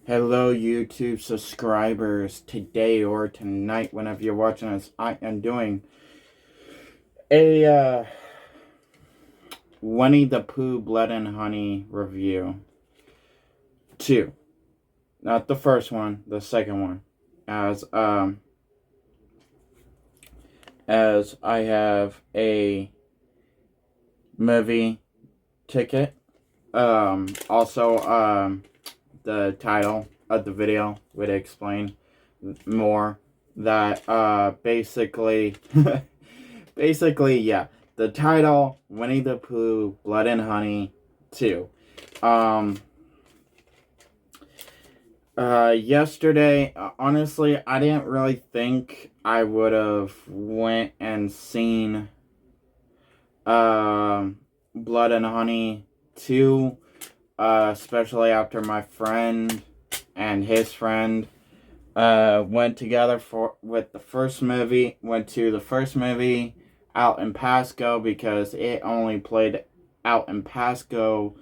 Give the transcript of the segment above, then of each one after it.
Hello, YouTube subscribers. Today or tonight, whenever you're watching this, I am doing a Winnie the Pooh Blood and Honey review. 2. Not the first one, the second one. As I have a movie ticket. Also, the title of the video would explain more that basically yeah, the title Winnie the Pooh Blood and Honey 2. Yesterday, honestly, I didn't really think I would have went and seen Blood and Honey 2, especially after my friend and his friend went together went to the first movie out in Pasco because it only played out in Pasco.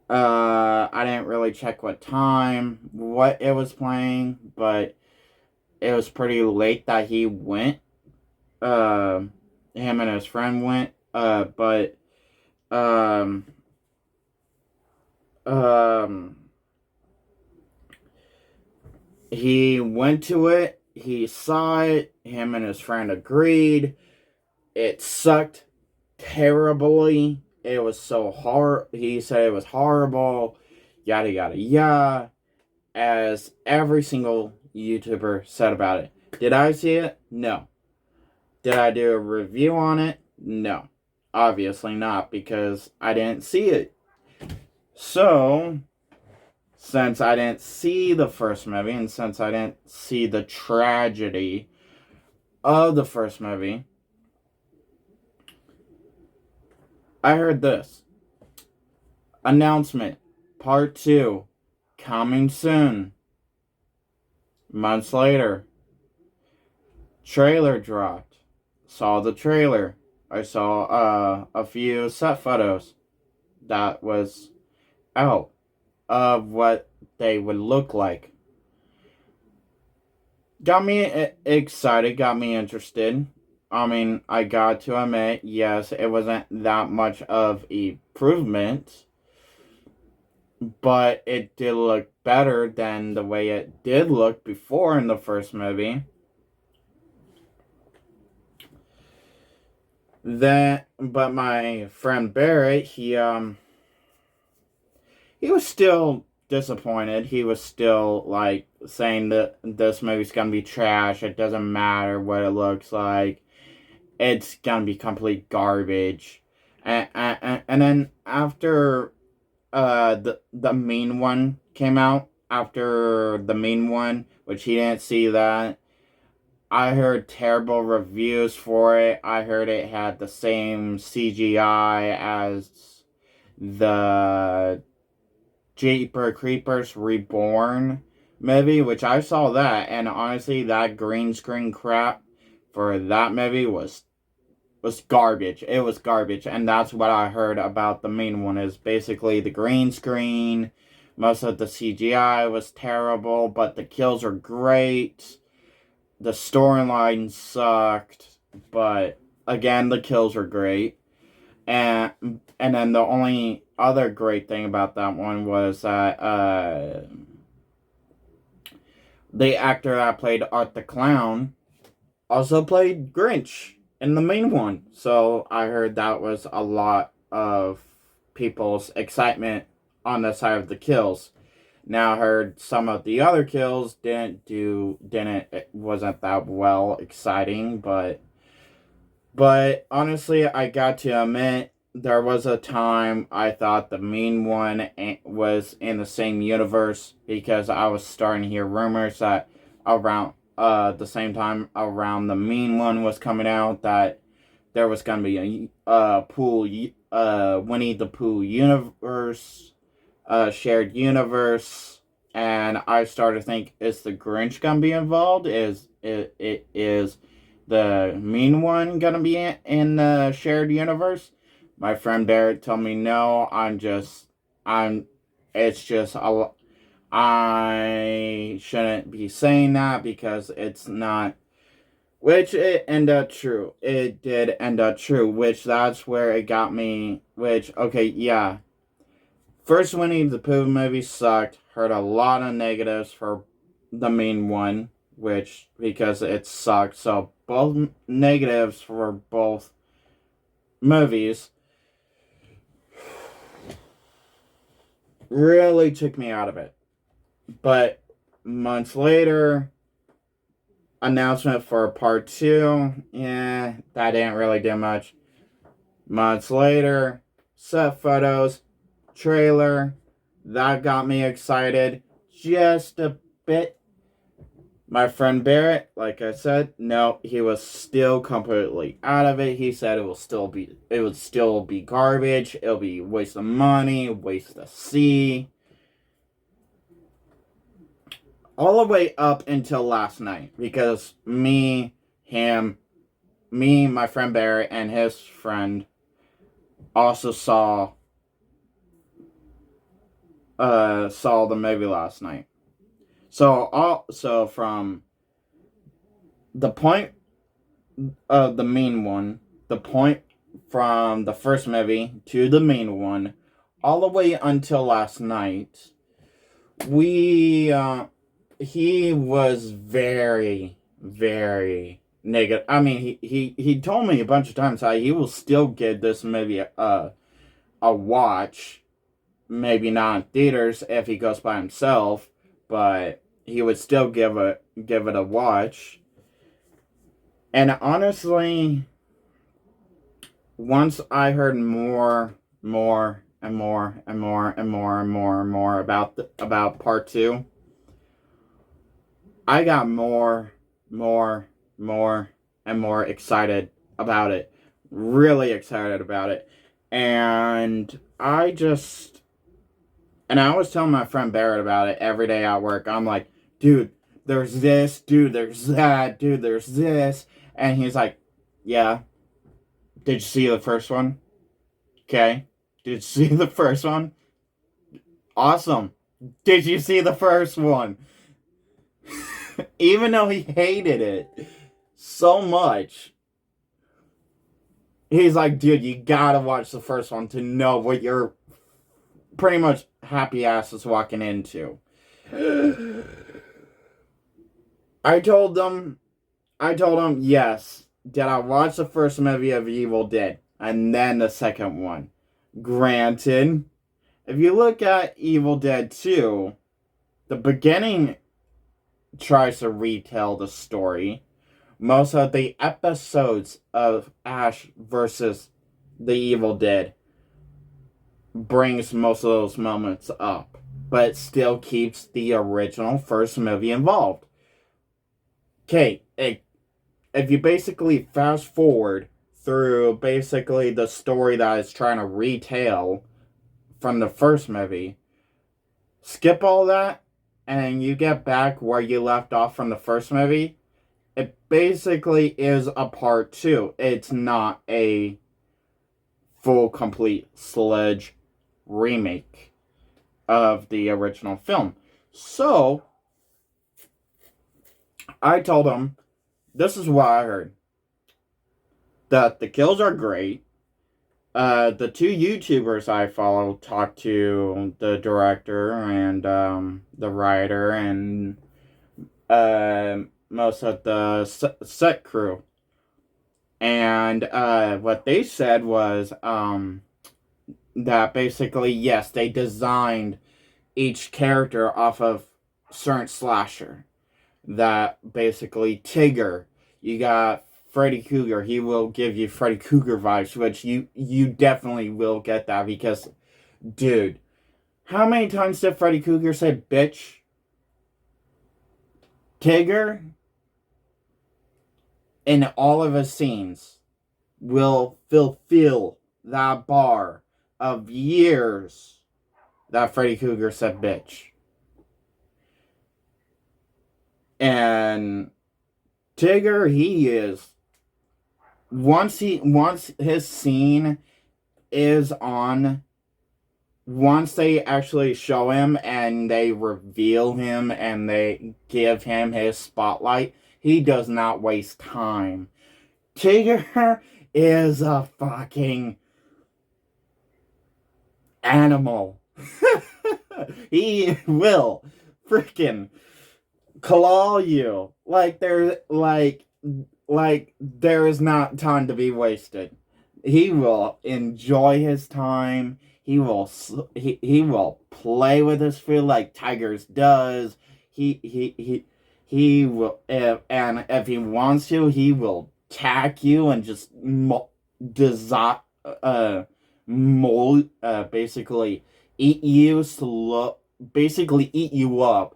I didn't really check what it was playing, but it was pretty late that he went. Him and his friend went. But um, he went to it. He saw it. Him and his friend agreed. It sucked terribly. It was so hard. He said it was horrible. Yada yada yada. As every single YouTuber said about it. Did I see it? No. Did I do a review on it? No. Obviously not, because I didn't see it. So, since I didn't see the first movie, and since I didn't see the tragedy of the first movie, I heard this. Announcement. Part 2. Coming soon. Months later. Trailer dropped. Saw the trailer. I saw a few set photos that was out of what they would look like. Got me excited, got me interested. I mean, I got to admit, yes, it wasn't that much of improvement, but it did look better than the way it did look before in the first movie. But my friend Barrett, he was still disappointed. He was still like saying that this movie's gonna be trash. It doesn't matter what it looks like. It's gonna be complete garbage. And then after the mean one came out, after the mean one, which he didn't see that, I heard terrible reviews for it. I heard it had the same CGI as the Jeeper Creepers Reborn movie, which I saw that, and honestly, that green screen crap for that movie was garbage. It was garbage, and that's what I heard about the main one, is basically the green screen. Most of the CGI was terrible, but the kills are great. The storyline sucked, but again, the kills were great. And then the only other great thing about that one was that the actor that played Art the Clown also played Grinch in the main one. So I heard that was a lot of people's excitement on the side of the kills. Now I heard some of the other kills wasn't that well exciting, but honestly, I got to admit, there was a time I thought the mean one was in the same universe, because I was starting to hear rumors that around the same time around the mean one was coming out, that there was going to be a Winnie the Pooh universe, shared universe, and I started to think, is the Grinch going to be involved? Is the mean one gonna be in the shared universe? My friend Barrett told me no. I'm It's just I shouldn't be saying that because it's not. Which it ended up true. It did end up true. Which that's where it got me. Which, okay, yeah. First Winnie the Pooh movie sucked. Heard a lot of negatives for the main one. Which, because it sucked. So, both negatives for both movies really took me out of it. But months later, announcement for part 2, yeah, that didn't really do much. Months later, set photos, trailer, that got me excited just a bit. My friend Barrett, like I said, no, he was still completely out of it. He said it would still be garbage. It'll be waste of money, waste of sea. All the way up until last night, because my friend Barrett, and his friend also saw the movie last night. So from the point of the main one, the point from the first movie to the main one, all the way until last night, he was very, very negative. I mean, he told me a bunch of times how he will still give this movie a watch. Maybe not in theaters if he goes by himself, but he would still give it a watch. And honestly, once I heard more about part 2, I got more and more excited about it. Really excited about it. And I was telling my friend Barrett about it every day at work. I'm like, dude, there's this, dude, there's that, dude, there's this. And he's like, yeah. Did you see the first one? Okay. Did you see the first one? Awesome. Did you see the first one? Even though he hated it so much, he's like, dude, you gotta watch the first one to know what you're pretty much happy ass is walking into. I told him, yes, did I watch the first movie of Evil Dead and then the second one? Granted, if you look at Evil Dead 2, the beginning tries to retell the story. Most of the episodes of Ash versus the Evil Dead brings most of those moments up, but it still keeps the original first movie involved. Okay, if you basically fast forward through basically the story that it's trying to retell from the first movie, skip all that, and you get back where you left off from the first movie, it basically is a part 2. It's not a full, complete sledge remake of the original film. So, I told him, this is what I heard. That the kills are great. The 2 YouTubers I follow talk to the director and the writer and most of the set crew. And what they said was that basically, yes, they designed each character off of certain slasher. That basically Tigger, you got Freddy Krueger, he will give you Freddy Krueger vibes, which you definitely will get that because, dude, how many times did Freddy Krueger say bitch? Tigger, in all of his scenes, will fulfill that bar of years that Freddy Krueger said bitch. And Tigger, he is, once his scene is on once they actually show him and they reveal him and they give him his spotlight, he does not waste time. Tigger is a fucking animal. He will freaking claw you like there is not time to be wasted. He will enjoy his time. He will play with his food like Tigers does. He will if he wants to, he will attack you and just desi- uh mold basically eat you slow, basically eat you up,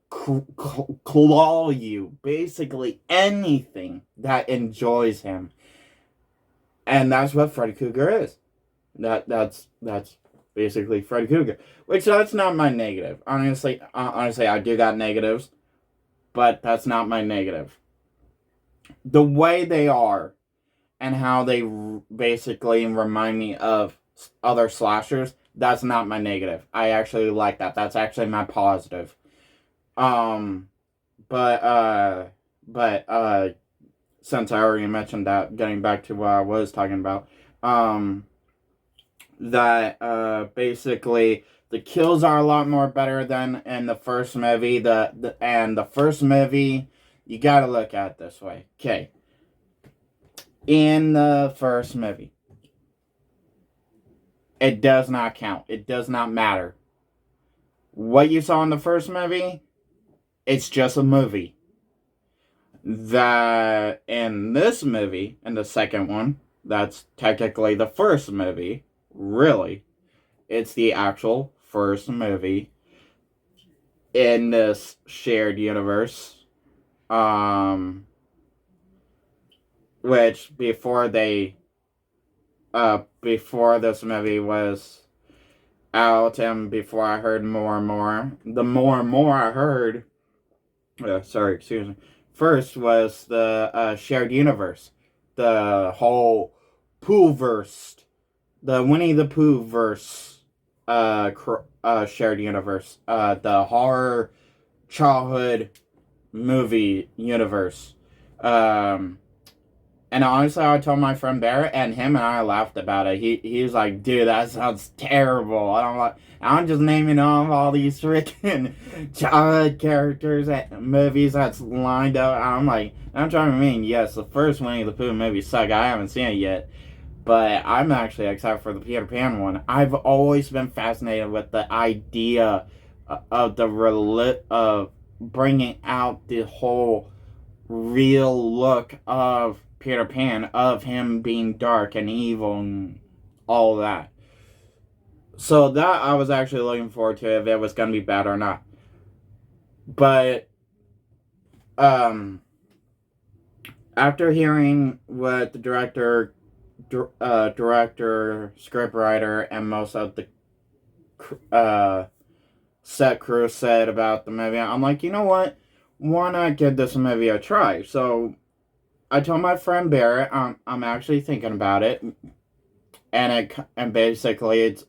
claw you, basically anything that enjoys him. And that's what Freddy Krueger is. That's basically Freddy Krueger. Which that's not my negative. Honestly, I do got negatives, but that's not my negative. The way they are and how they basically remind me of other slashers, that's not my negative. I actually like that. That's actually my positive. Um, but but since I already mentioned that, getting back to what I was talking about, um, that basically the kills are a lot more better than in the first movie. The first movie, you gotta look at it this way. Okay, in the first movie, it does not count. It does not matter. What you saw in the first movie, it's just a movie. That in this movie, in the second one, that's technically the first movie. Really, it's the actual first movie in this shared universe. Um, which before this movie was out and before I heard more and more, the more and more I heard, sorry, excuse me, first was the shared universe, the whole Pooh verse, the Winnie the Pooh verse, shared universe, the horror childhood movie universe. Um, and honestly, I told my friend Barrett, and him and I laughed about it. He was like, "Dude, that sounds terrible." And I'm like, I'm just naming off all these freaking childhood characters and movies that's lined up. I'm trying to mean, yes, the first Winnie the Pooh movie sucked. I haven't seen it yet, but I'm actually excited for the Peter Pan one. I've always been fascinated with the idea of of bringing out the whole real look of Peter Pan, of him being dark and evil and all that. So that I was actually looking forward to, if it was going to be bad or not. But um, after hearing what the director, scriptwriter, and most of the set crew said about the movie, I'm like, you know what? Why not give this movie a try? So I told my friend Barrett, I'm actually thinking about it, and basically it's,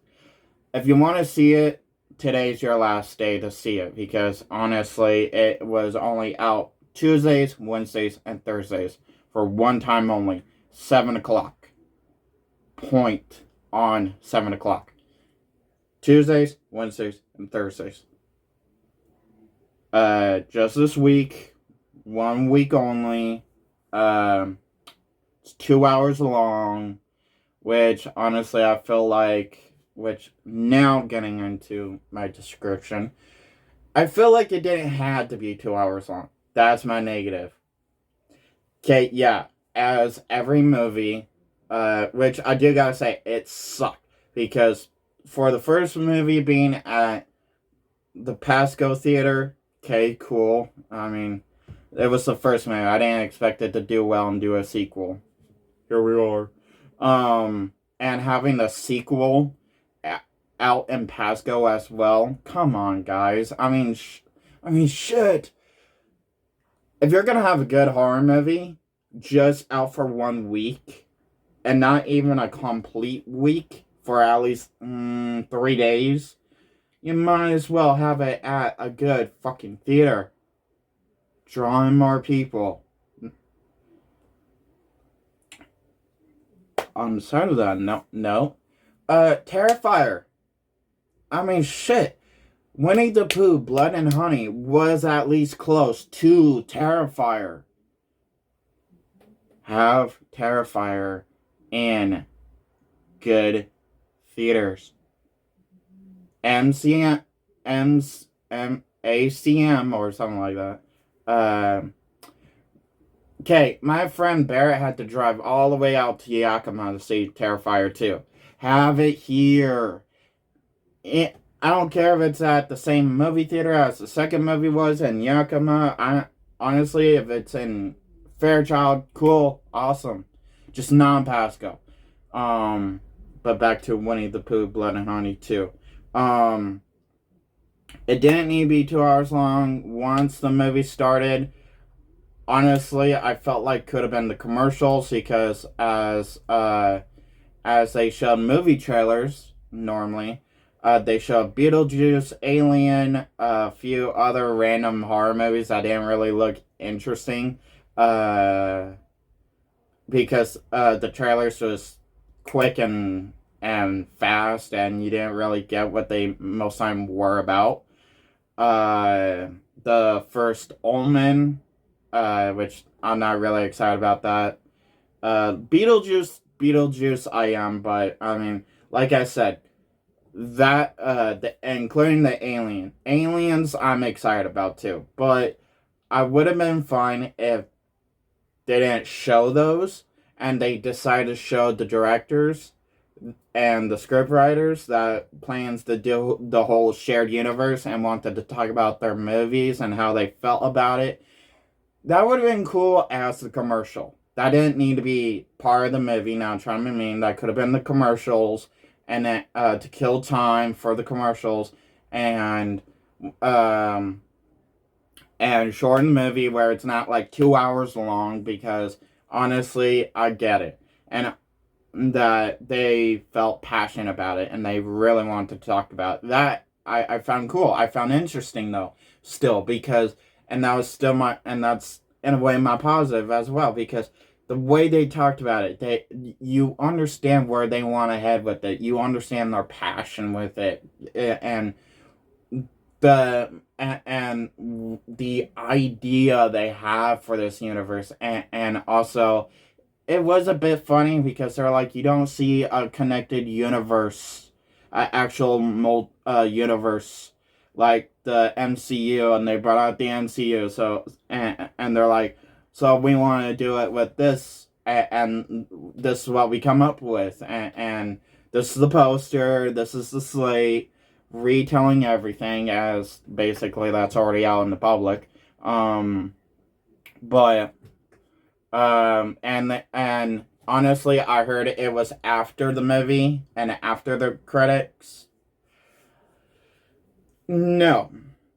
if you want to see it, today's your last day to see it, because honestly, it was only out Tuesdays, Wednesdays, and Thursdays for one time only, 7 o'clock. Point on 7 o'clock. Tuesdays, Wednesdays, and Thursdays. Just this week, 1 week only. It's 2 hours long, which honestly I feel like, which now getting into my description, I feel like it didn't have to be 2 hours long. That's my negative. Okay, yeah, as every movie, which I do gotta say, it sucked, because for the first movie being at the Pasco Theater, okay, cool. I mean, it was the first movie. I didn't expect it to do well and do a sequel. Here we are. And having the sequel out in Pasco as well. Come on, guys. I mean, shit. If you're gonna have a good horror movie, just out for 1 week, and not even a complete week for at least 3 days, you might as well have it at a good fucking theater. Drawing more people. On the side of that, no. Terrifier. I mean, shit. Winnie the Pooh, Blood and Honey was at least close to Terrifier. Have Terrifier in good theaters. MCM, ACM or something like that. Okay, my friend Barrett had to drive all the way out to Yakima to see Terrifier 2. Have it here. I don't care if it's at the same movie theater as the second movie was in Yakima. Honestly, if it's in Fairchild, cool, awesome. Just non-Pasco. But back to Winnie the Pooh, Blood and Honey 2. It didn't need to be 2 hours long. Once the movie started, honestly, I felt like could have been the commercials, because as they showed movie trailers normally, they showed Beetlejuice, Alien, a few other random horror movies that didn't really look interesting, because the trailers was quick and fast, and you didn't really get what they most time were about. The first Omen, which I'm not really excited about that. Beetlejuice I am, but I mean, like I said, that including the aliens I'm excited about too, but I would have been fine if they didn't show those and they decided to show the directors and the scriptwriters that plans to do the whole shared universe and wanted to talk about their movies and how they felt about it. That would have been cool as the commercial. That didn't need to be part of the movie. Now I'm trying to mean that could have been the commercials, and then to kill time for the commercials, and shorten the movie where it's not like 2 hours long, because honestly, I get it. And that they felt passionate about it and they really wanted to talk about that. I found cool. I found interesting though, still, because, and that was still and that's in a way my positive as well, because the way they talked about it, you understand where they want to head with it. You understand their passion with it, and the idea they have for this universe, and also it was a bit funny because they're like, you don't see a connected universe, actual universe like the MCU, and they brought out the MCU. So and they're like, so we want to do it with this, and this is what we come up with, and this is the poster, this is the slate, retelling everything as basically that's already out in the public. But and honestly, I heard it was after the movie and after the credits. No,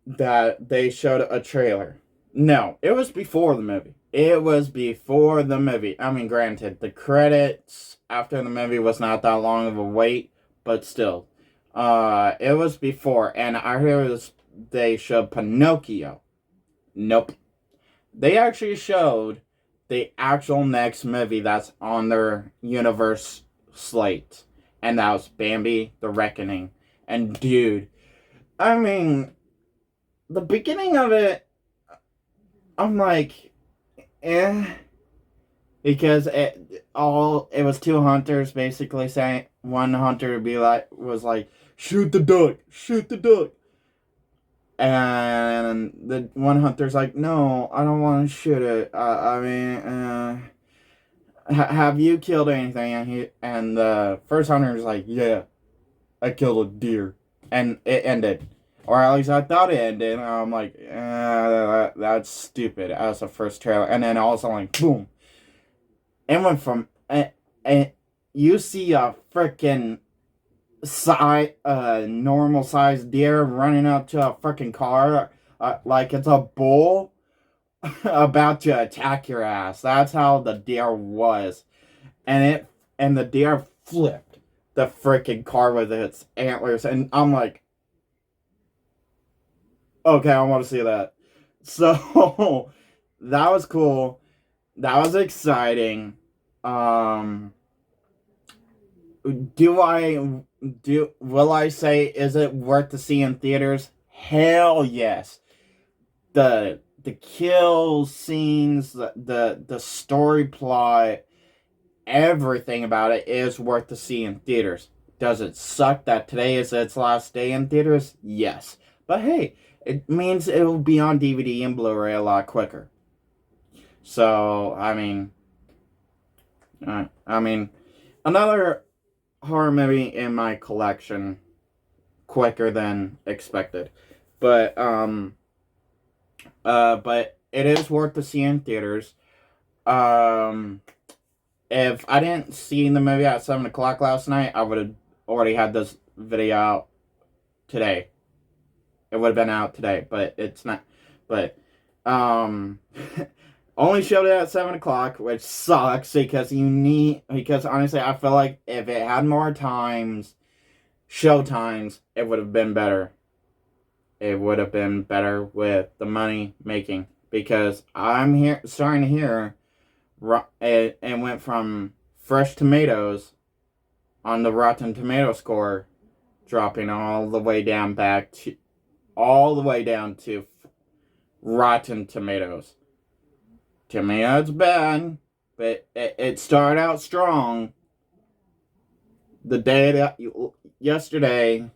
that they showed a trailer. No, it was before the movie. It was before the movie. I mean, granted, the credits after the movie was not that long of a wait, but still. It was before, and I heard they showed Pinocchio. Nope. They actually showed the actual next movie that's on their universe slate, and that was Bambi: The Reckoning. And dude, I mean, the beginning of it, I'm like, because it was two hunters basically saying, one hunter was like, shoot the duck, and the one hunter's like, no, I don't want to shoot it. I mean, have you killed anything? And the first hunter's like, yeah, I killed a deer, and it ended. Or at least I thought it ended, and I'm like, that's stupid as the first trailer. And then all of a sudden, like, boom. It went from, and you see a freaking normal sized deer running up to a freaking car, like it's a bull about to attack your ass. That's how the deer was. And the deer flipped the freaking car with its antlers, and I'm like, okay, I want to see that. So that was cool. That was exciting. Um, do I do? Will I say is it worth to see in theaters? Hell yes. The kill scenes, the story plot, everything about it is worth to see in theaters. Does it suck that today is its last day in theaters? Yes. But hey, it means it will be on DVD and Blu-ray a lot quicker. So, I mean, another horror movie in my collection quicker than expected. But, but it is worth to see in theaters. Um, if I didn't see the movie at 7 o'clock last night, I would have already had this video out today. It would have been out today, but it's not. But, only showed it at 7 o'clock, which sucks because honestly, I feel like if it had more show times, it would have been better. It would have been better with the money making because starting to hear it went from fresh tomatoes on the Rotten Tomato score dropping all the way down to Rotten Tomatoes. To me, that's bad, but it started out strong. Yesterday,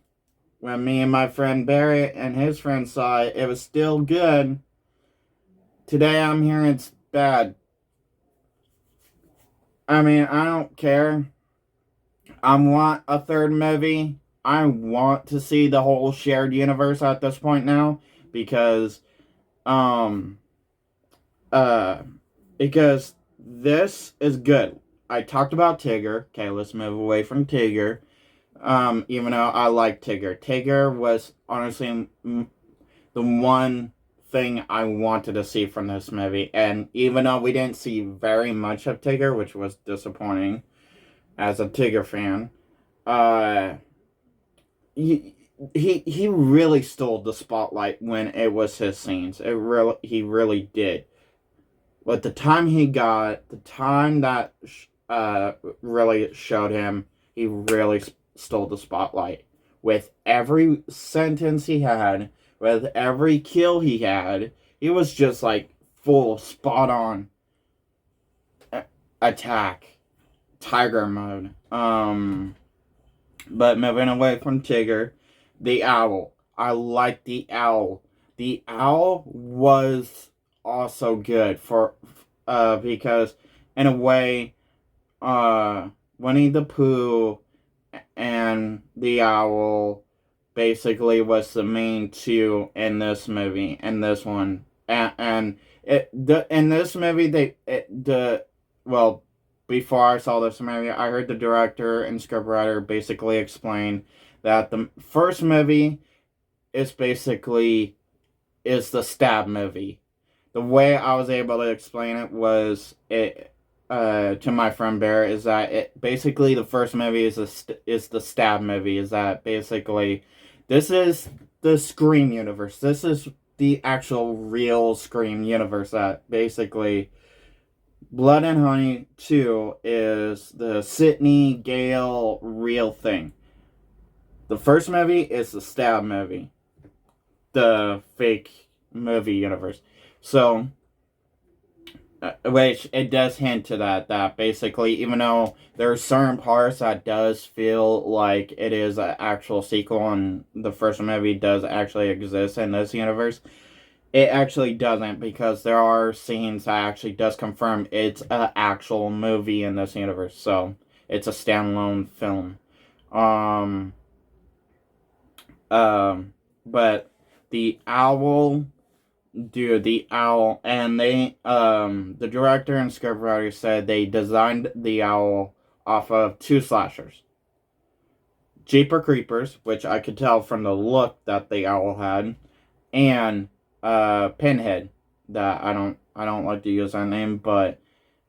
when me and my friend Barrett and his friend saw it, it was still good. Today, I'm hearing it's bad. I mean, I don't care. I want a third movie. I want to see the whole shared universe at this point now because, um, uh, because this is good. I talked about Tigger. Okay, let's move away from Tigger. Even though I like Tigger. Tigger was honestly the one thing I wanted to see from this movie. And even though we didn't see very much of Tigger, which was disappointing as a Tigger fan, he really stole the spotlight when it was his scenes. He really did. But the time that really showed him, he really stole the spotlight. With every sentence he had, with every kill he had, he was just like full spot on attack, tiger mode. But moving away from Tigger, the owl. I like the owl. The owl was also good because in a way, Winnie the Pooh and the owl basically was the main two in this movie, in this one. And in this movie, well, before I saw this movie, I heard the director and scriptwriter basically explain that the first movie is the stab movie. The way I was able to explain it was to my friend Bear is that basically the first movie is the stab movie. Is that basically this is the Scream universe. This is the actual real Scream universe. That basically Blood and Honey 2 is the Sydney Gale real thing. The first movie is the stab movie, the fake movie universe. So, which it does hint to that basically, even though there are certain parts that does feel like it is an actual sequel and the first movie does actually exist in this universe, it actually doesn't, because there are scenes that actually does confirm it's an actual movie in this universe. So, it's a standalone film. But the owl, and the director and scriptwriter said they designed the owl off of two slashers. Jeepers Creepers, which I could tell from the look that the owl had, and Pinhead, that I don't like to use that name, but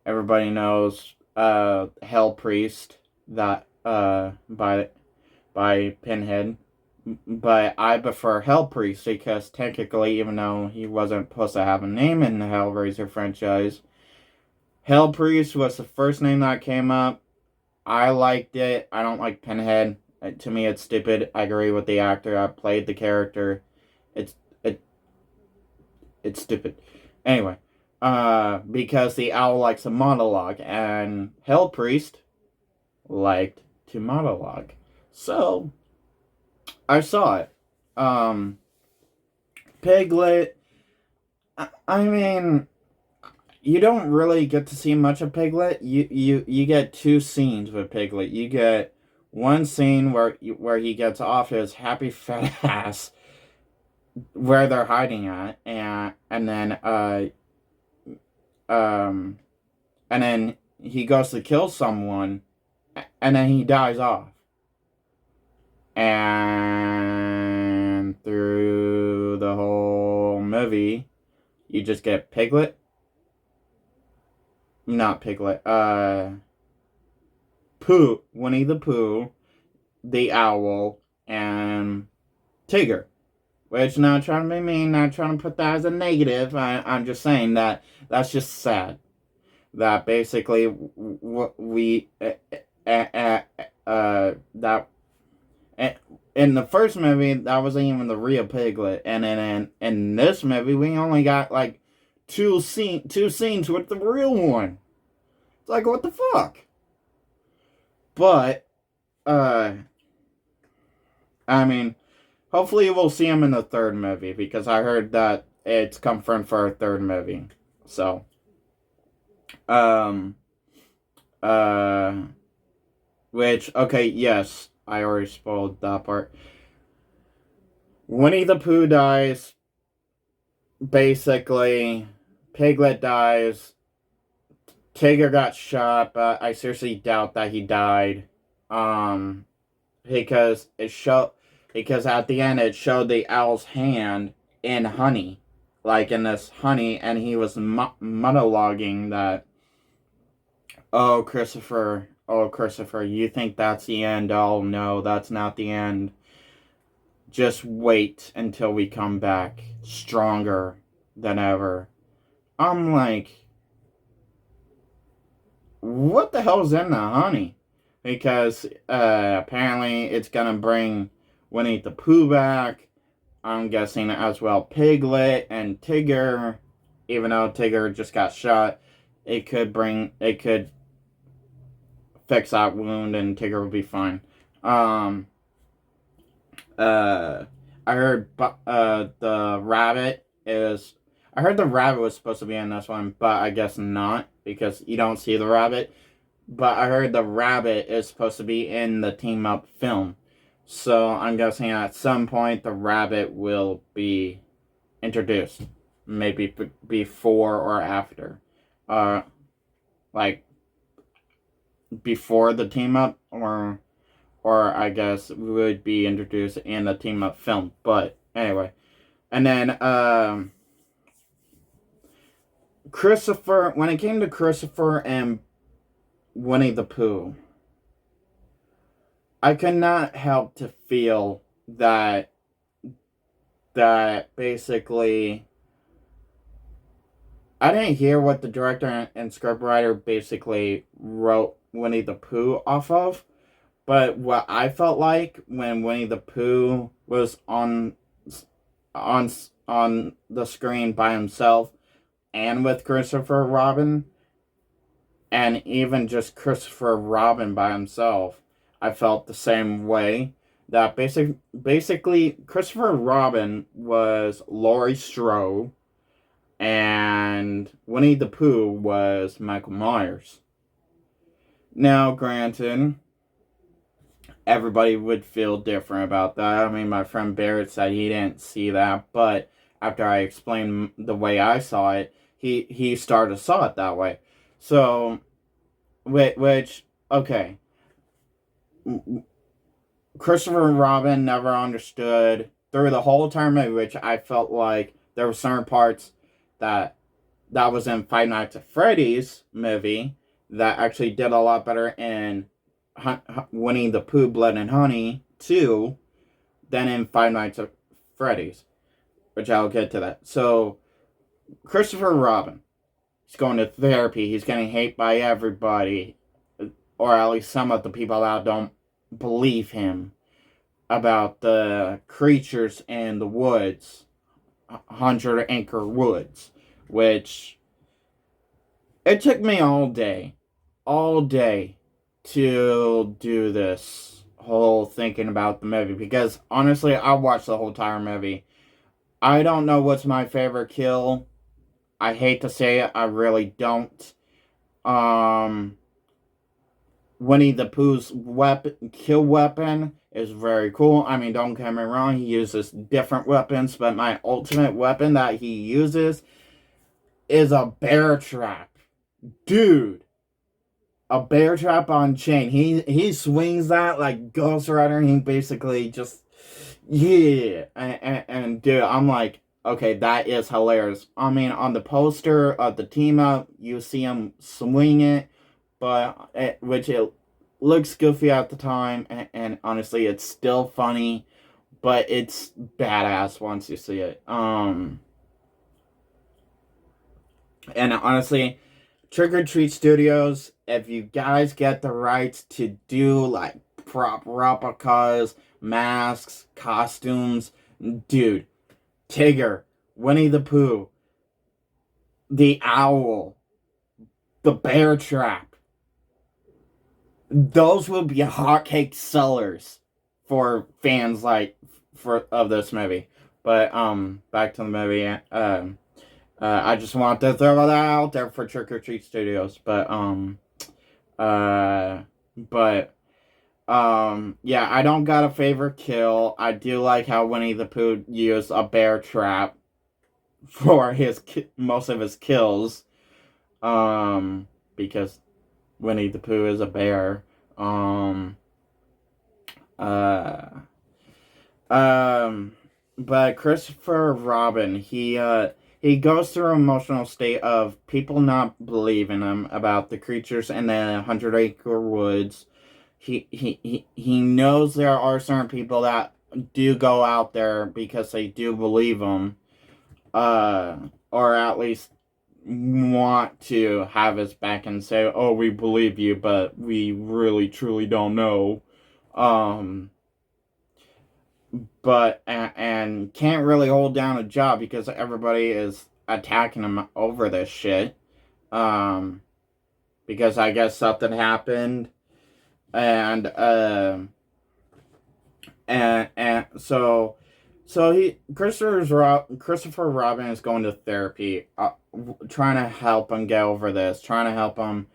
everybody knows Hell Priest, that by Pinhead. But I prefer Hellpriest because technically, even though he wasn't supposed to have a name in the Hellraiser franchise, Hellpriest was the first name that came up. I liked it. I don't like Pinhead. To me, it's stupid. I agree with the actor that played the character. It's it it's stupid. Anyway, because the owl likes a monologue, and Hellpriest liked to monologue. So I saw it. Um, Piglet. I mean, you don't really get to see much of Piglet. You get two scenes with Piglet. You get one scene where he gets off his happy fat ass where they're hiding at, and then um and then he goes to kill someone, and then he dies off. And through the whole movie, you just get Piglet. Not Piglet. Pooh, Winnie the Pooh, the owl, and Tigger. Which, not trying to be mean, not trying to put that as a negative. I'm just saying that that's just sad. That basically we that in the first movie that wasn't even the real Piglet, and then in this movie we only got like two scenes with the real one. It's like, what the fuck? But I mean, hopefully we'll see him in the third movie, because I heard that it's confirmed for a third movie. So um uh which, okay, yes, I already spoiled that part. Winnie the Pooh dies. Basically, Piglet dies. Tigger got shot, but I seriously doubt that he died. Um, because because at the end it showed the owl's hand in honey, like in this honey, and he was monologuing that, oh Christopher, you think that's the end? Oh no, that's not the end. Just wait until we come back stronger than ever. I'm like, what the hell's in the honey? Because apparently it's gonna bring Winnie the Pooh back. I'm guessing as well Piglet and Tigger. Even though Tigger just got shot, it could fix that wound and Tigger will be fine. Um, I heard the rabbit is. I heard the rabbit was supposed to be in this one, but I guess not, because you don't see the rabbit. But I heard the rabbit is supposed to be in the team up film. So I'm guessing at some point the rabbit will be introduced. Maybe before or after. Like before the team up, or I guess would be introduced in the team up film. But anyway. And then Christopher, when it came to Christopher and Winnie the Pooh, I could not help to feel that basically I didn't hear what the director and scriptwriter basically wrote Winnie the Pooh off of, but what I felt like when Winnie the Pooh was on on the screen by himself and with Christopher Robin, and even just Christopher Robin by himself, I felt the same way. That basically Christopher Robin was Laurie Strode, and Winnie the Pooh was Michael Myers. Now, granted, everybody would feel different about that. I mean, my friend Barrett said he didn't see that, but after I explained the way I saw it, he started to saw it that way. So, which okay, Christopher Robin never understood through the whole entire movie, which I felt like there were certain parts that was in Five Nights at Freddy's movie that actually did a lot better in Winnie the Pooh, Blood and Honey 2 than in Five Nights at Freddy's, which I'll get to that. So, Christopher Robin, he's going to therapy. He's getting hate by everybody, or at least some of the people that don't believe him about the creatures in the woods, 100 Acre Woods, which it took me all day to do this whole thinking about the movie, because honestly, I watched the whole entire movie. I don't know what's my favorite kill. I hate to say it, I really don't. Um, Winnie the Pooh's kill weapon is very cool. I mean, don't get me wrong, he uses different weapons, but my ultimate weapon that he uses is a bear trap. Dude, a bear trap on chain. He swings that like Ghost Rider. He basically just, yeah. And dude, I'm like, okay, that is hilarious. I mean, on the poster of the team up, you see him swing it, which it looks goofy at the time, and honestly, it's still funny, but it's badass once you see it. And honestly, Trick or Treat Studios, if you guys get the rights to do like prop replicas, masks, costumes, dude, Tigger, Winnie the Pooh, the Owl, the Bear Trap, those will be hotcake sellers for fans of this movie. But back to the movie. I just want to throw that out there for Trick or Treat Studios. Yeah, I don't got a favorite kill. I do like how Winnie the Pooh used a bear trap for most of his kills. Because Winnie the Pooh is a bear. Uh, but Christopher Robin, he goes through an emotional state of people not believing him about the creatures in the 100 Acre Woods. He knows there are certain people that do go out there because they do believe him, or at least want to have his back and say, "Oh, we believe you, but we really truly don't know." And can't really hold down a job because everybody is attacking him over this shit. Because I guess something happened, and so Christopher Robin is going to therapy, trying to help him get over this, trying to help him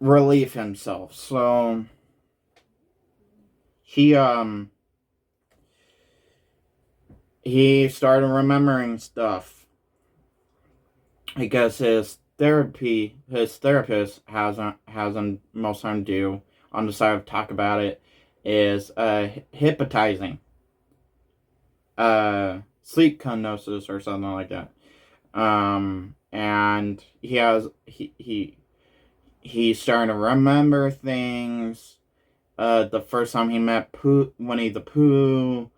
relieve himself. So he started remembering stuff because his therapist hasn't most time do on the side of talk about it is hypnotizing, sleep hypnosis or something like that. And he's starting to remember things. The first time he met Winnie the Pooh,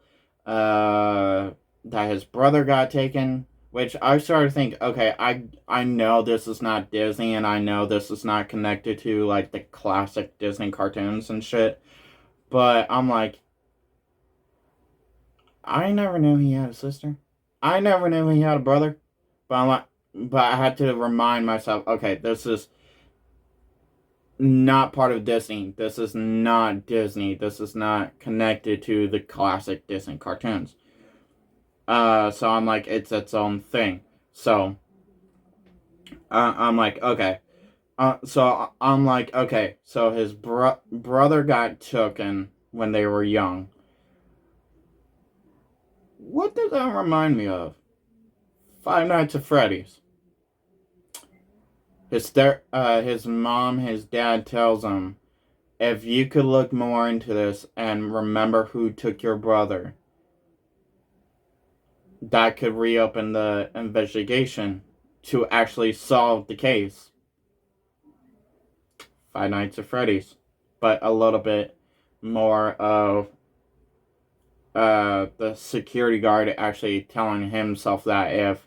that his brother got taken, which I started to think, okay, I know this is not Disney, and I know this is not connected to like the classic Disney cartoons and shit, but I'm like, I never knew he had a sister. I never knew he had a brother, but I had to remind myself, okay, this is not part of Disney. This is not Disney. This is not connected to the classic Disney cartoons. So I'm like, it's its own thing. So I'm like, okay. So I'm like, okay. So his brother got taken when they were young. What does that remind me of? Five Nights at Freddy's. His mom, his dad tells him, if you could look more into this and remember who took your brother, that could reopen the investigation to actually solve the case. Five Nights at Freddy's, but a little bit more of the security guard actually telling himself that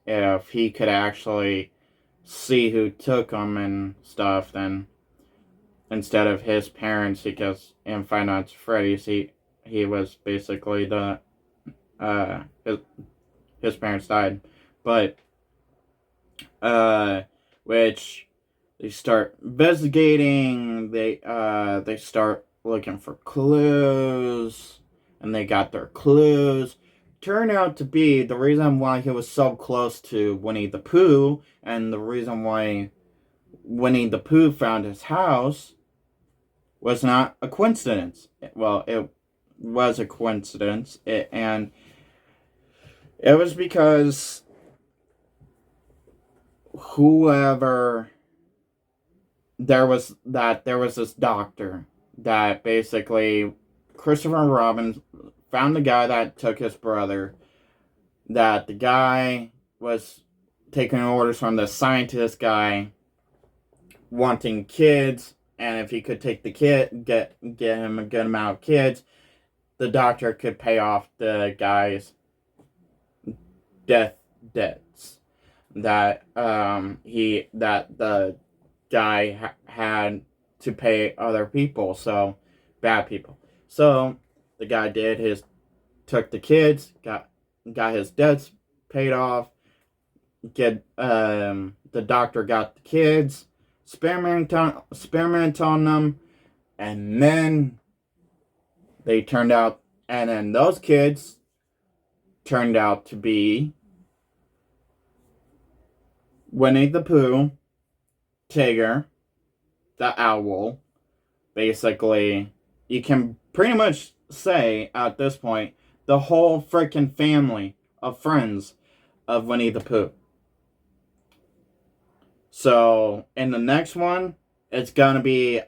if he could actually see who took him and stuff, then instead of his parents, because in Five Nights at Freddy's he was basically the uh his parents died, but which they start investigating. They start looking for clues, and they got their clues. Turned out to be the reason why he was so close to Winnie the Pooh, and the reason why Winnie the Pooh found his house was not a coincidence. Well, it was a coincidence, and it was because whoever there was this doctor that basically Christopher Robin found the guy that took his brother, that the guy was taking orders from the scientist guy wanting kids, and if he could take the kid, get him a good amount of kids, the doctor could pay off the guy's debts that the guy had to pay other people, so bad people. So the guy took the kids, got his debts paid off. The doctor got the kids, experimented on them, and then those kids turned out to be Winnie the Pooh, Tigger, the owl. Basically, you can pretty much say at this point the whole freaking family of friends of Winnie the Pooh. So in the next one, it's gonna be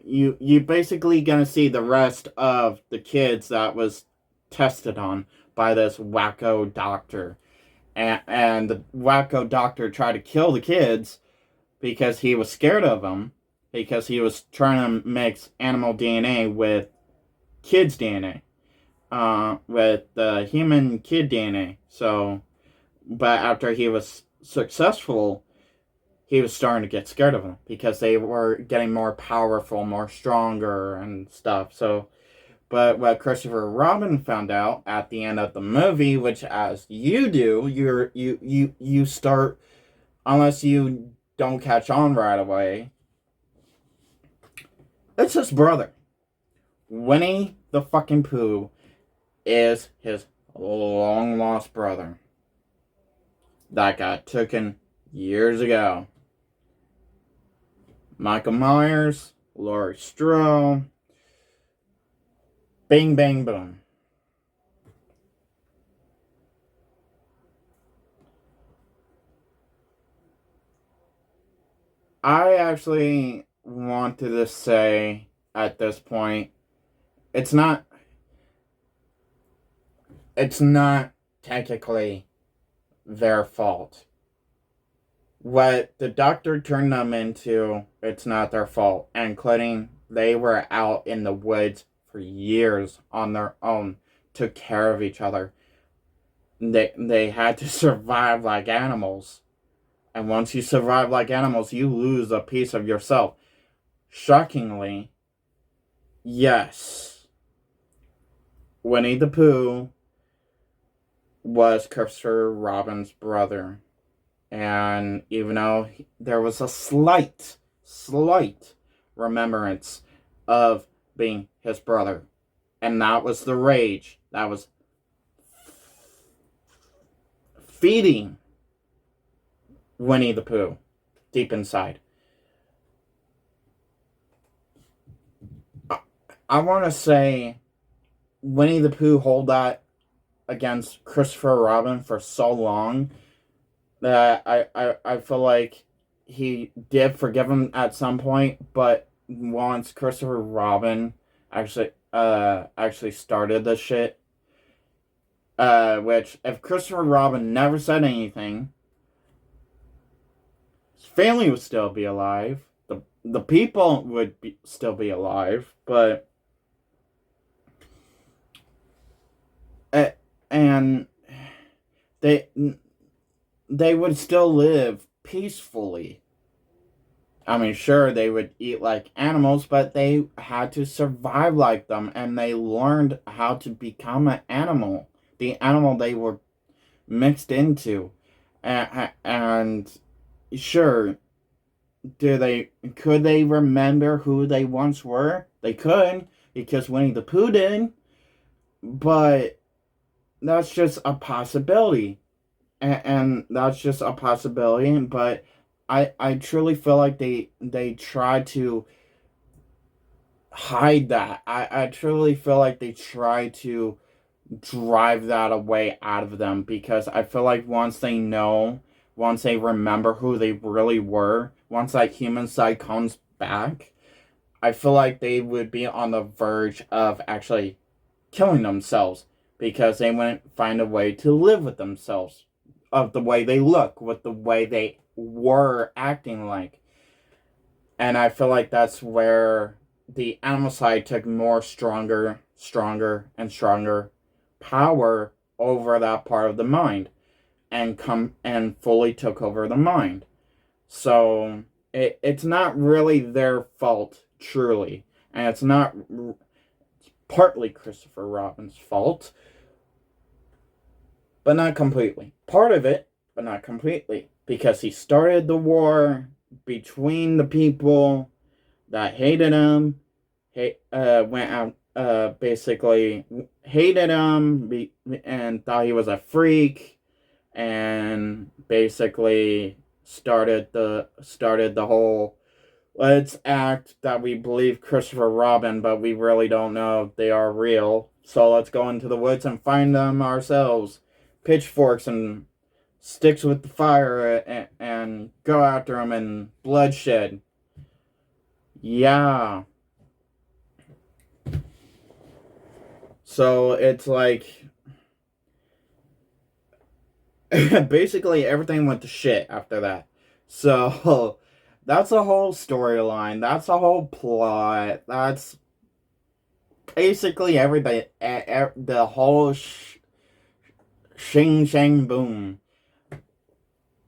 you basically gonna see the rest of the kids that was tested on by this wacko doctor, and the wacko doctor tried to kill the kids because he was scared of them, because he was trying to mix animal DNA with kids' DNA, with the human kid DNA. So, but after he was successful, he was starting to get scared of them because they were getting more powerful, more stronger, and stuff. So, but what Christopher Robin found out at the end of the movie, which as you do, you start, unless you don't catch on right away, it's his brother. Winnie the fucking Pooh is his long lost brother that got taken years ago. Michael Myers, Laurie Strode, bing bang boom. I actually wanted to say at this point, it's not technically their fault. What the doctor turned them into, it's not their fault, including they were out in the woods for years on their own, took care of each other. They had to survive like animals. And once you survive like animals, you lose a piece of yourself. Shockingly, yes, Winnie the Pooh was Christopher Robin's brother. And even though there was a slight remembrance of being his brother, and that was the rage that was feeding Winnie the Pooh deep inside. I want to say Winnie the Pooh hold that against Christopher Robin for so long that I feel like he did forgive him at some point, but once Christopher Robin actually started the shit, which if Christopher Robin never said anything, his family would still be alive. the people would still be alive, but and they they would still live peacefully. I mean, sure, they would eat like animals, but they had to survive like them, and they learned how to become an animal, the animal they were mixed into. And sure, could they remember who they once were? They could, because Winnie the Pooh did, but that's just a possibility. And that's just a possibility, but I truly feel like they try to hide that. I truly feel like they try to drive that away out of them, because I feel like once they remember who they really were, once that human side comes back, I feel like they would be on the verge of actually killing themselves, because they wouldn't find a way to live with themselves, of the way they look, with the way they were acting like. And I feel like that's where the animal side took more stronger, and stronger power over that part of the mind, and fully took over the mind. So it's not really their fault, truly. And it's not partly Christopher Robin's fault, but not completely. Part of it, but not completely. Because he started the war between the people that hated him, went out, basically hated him, and thought he was a freak, and basically started the whole let's act that we believe Christopher Robin, but we really don't know if they are real. So let's go into the woods and find them ourselves. Pitchforks and sticks with the fire, and go after them, and bloodshed. Yeah. So it's like basically everything went to shit after that. So that's a whole storyline. That's a whole plot. That's basically everything. The whole shing shang boom.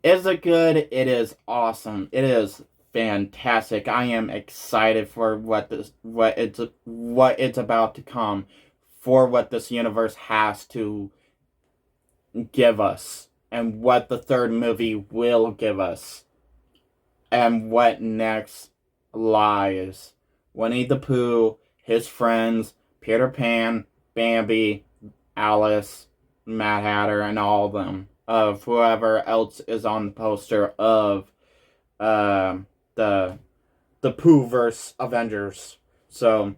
Is it good? It is awesome. It is fantastic. I am excited for what it's about to come, for what this universe has to give us, and what the third movie will give us, and what next lies. Winnie the Pooh, his friends, Peter Pan, Bambi, Alice, Mad Hatter, and all of them, of whoever else is on the poster of the Pooh-verse Avengers. So,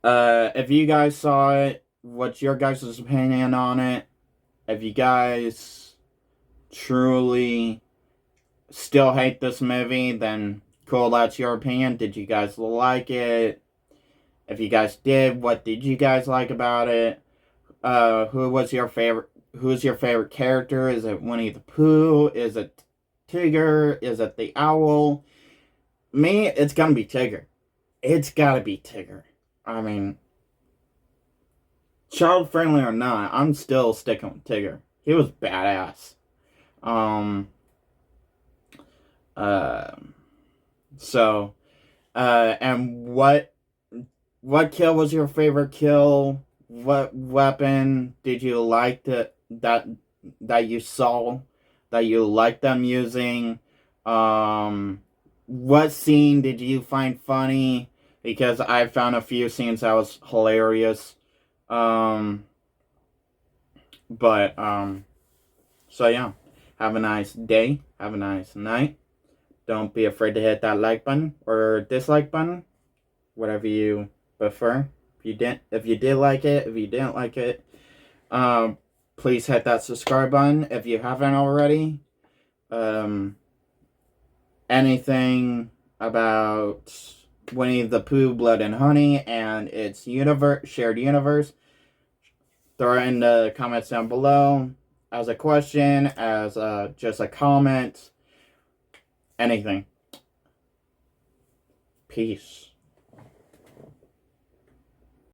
if you guys saw it, what's your guys' opinion on it? If you guys truly still hate this movie, then cool, that's your opinion. Did you guys like it? If you guys did, what did you guys like about it? Who's your favorite character? Is it Winnie the Pooh? Is it Tigger? Is it the owl? Me, it's gonna be Tigger. It's gotta be Tigger. I mean, child friendly or not, I'm still sticking with Tigger. He was badass. Um. Uh. So. And what kill was your favorite kill? What weapon did you like that you saw, that you liked them using? What scene did you find funny? Because I found a few scenes that was hilarious. Um, but so yeah, have a nice day. Have a nice night. Don't be afraid to hit that like button or dislike button, whatever you prefer. If you did like it, if you didn't like it, please hit that subscribe button if you haven't already. Anything about Winnie the Pooh, Blood and Honey, and its shared universe, throw it in the comments down below as a question, as just a comment. anything. Peace.